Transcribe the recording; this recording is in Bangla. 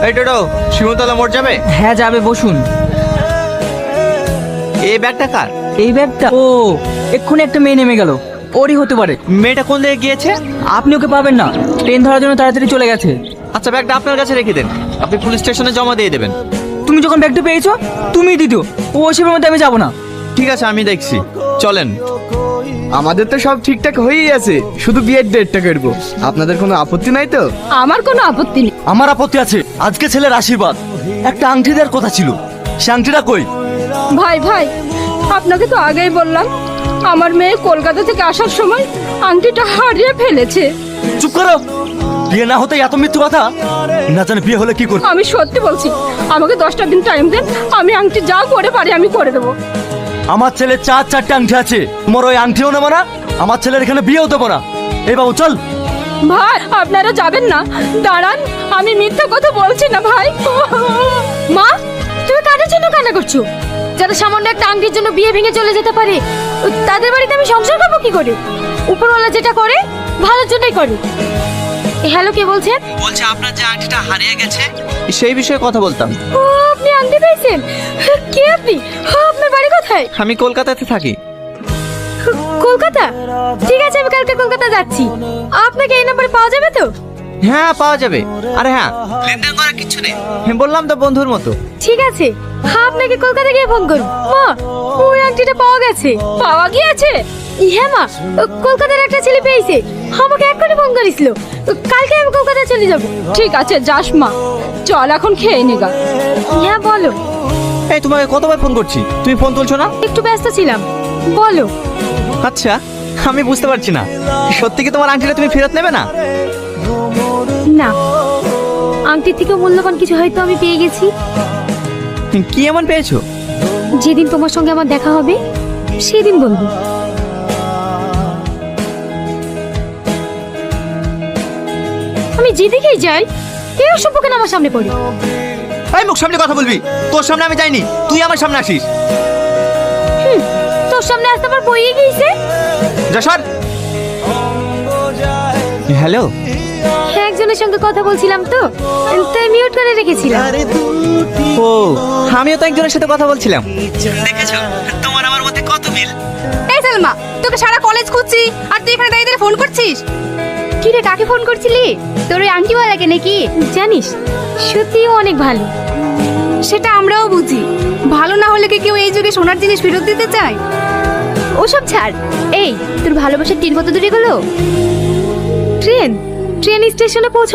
এই টোটো শিমুতলা মোড় যাবে? হ্যাঁ যাবে, বসুন। এই ব্যাগটা কার? এই ব্যাগটা ও এক্ষুনি একটা মেয়ে নেমে গেল, ওরই হতে পারে। মেয়েটা কোন দিকে গিয়েছে? আপনি ওকে পাবেন না, ট্রেন ধরার জন্য তাড়াতাড়ি চলে গেছে। আচ্ছা ব্যাগটা আপনার কাছে রেখে দেন, আপনি পুলিশ স্টেশনে জমা দিয়ে দেবেন। তুমি যখন ব্যাগটা পেয়েছো তুমিই দিদিও, ও ওসবের মধ্যে আমি যাবো না। ঠিক আছে আমি দেখছি, চলেন। আমাদের তো সব ঠিকঠাক হয়েই আছে, শুধু বিয়ের ডেটটা করবো। আপনাদের কোনো আপত্তি নাই তো? আমার কোনো আপত্তি নেই। আমার আপত্তি আছে। আজকে ছেলের আশীর্বাদ, একটা আংটি দেওয়ার কথা ছিল, সে আংটিটা কই? ভাই ভাই, আপনাকে তো আগেই বললাম আমার মেয়ে কলকাতা থেকে আসার সময় আংটিটা হারিয়ে ফেলেছে। চুপ করো, বিয়ে না হতে এত মৃত্যু কথা। না জানে বিয়ে হলে কি করবে। আমি সত্যি বলছি, আমাকে 10টা দিন টাইম দেন, আমি আংটি যা করে পারি আমি করে দেবো। আমার ছেলের চারটে আংটি আছে, মোর ওই আংটিও নেবো না, আমার ছেলের এখানে বিয়েও দেবো না। এই বাবু চল। ভাই আপনারা যাবেন না, দাঁড়ান, আমি মিথ্যা কথা বলছি না ভাই। মা, তুমি কাদের জন্য কান্না করছো? যারা সামান্য একটা আংটির জন্য বিয়ে ভেঙে চলে যেতে পারে, তাদের বাড়িতে আমি সংসার করবো কি করে? উপরওয়ালা যেটা করে ভালোর জন্যই করে। হ্যালো, কে বলছেন? বলছে আপনার যে আংটিটা হারিয়ে গেছে সেই বিষয়ে কথা বলতাম। ও, আপনি আংটি পেয়েছেন? কে আপনি? আপনার বাড়ি কোথায়? আমি কলকাতাতে থাকি। কলকাতা? ঠিক আছে, আমি কালকে কলকাতা যাচ্ছি। আপনাকে এই নম্বরে পাওয়া যাবে তো? হ্যাঁ পাওয়া যাবে। আরে হ্যাঁ, লেনদেন করার কিছু নেই, বললাম তো বন্ধুর মতো। ঠিক আছে, আপনাকে কলকাতা গিয়ে ফোন করব। মা, ওই আংটিটা পাওয়া গেছে। পাওয়া গিয়েছে? হ্যাঁ মা, কলকাতার একটা ছেলে পেয়েছে, আমাকে এক্ষুনি ফোন করেছিল। কালকে আমি কলকাতা চলে যাব। ঠিক আছে, যাস মা, চল এখন খেয়ে নেগা। হ্যাঁ বলো। এই তোমাকে কতবার ফোন করছি, তুমি ফোন তুলছো না? একটু ব্যস্ত ছিলাম, বলো। আচ্ছা আমি বুঝতে পারছি না, সত্যি কি তোমার আংটিটা তুমি ফেরত নেবে না? না, আংটির থেকে মূল্যবান কিছু হয়তো আমি পেয়ে গেছি। কি এমন পেয়েছো? যেদিন তোমার সঙ্গে আমার দেখা হবে সেদিন বলবো। আমি যেদিকেই যাই কেউ সম্পর্কে আমার সামনে পড়ে। এই মুখ সামনে কথা বলবি, তোর সামনে আমি যাইনি, তুই আমার সামনে আসিস। তোর সামনে আসতে আমার বইয়ে গিয়েছে। যা সর। হ্যালো, একজনের সঙ্গে কথা বলছিলাম তো, তাই মিউট করে রেখেছিলাম। ও আমিও তো একজনের সাথে কথা বলছিলাম। দেখেছো তোমার আমার মধ্যে কত মিল। এই সালমা, তোকে সারা কলেজ খুঁজছি আর তুই এখানে দাঁড়িয়ে দাঁড়িয়ে ফোন করছিস। কি রে, কাকে ফোন করছিলি? তোর ওই আংটিওয়ালাকে নাকি? জানিস সত্যিও অনেক ভালো। সেটা আমরাও বুঝি, ভালো না হলে কি কেউ এই যুগে সোনার জিনিস ফেরত দিতে চায়? ওসব ছাড়। এই, তোর ভালোবাসার ট্রেন কত দূরে গেলো? ট্রেন স্টেশনে পৌঁছ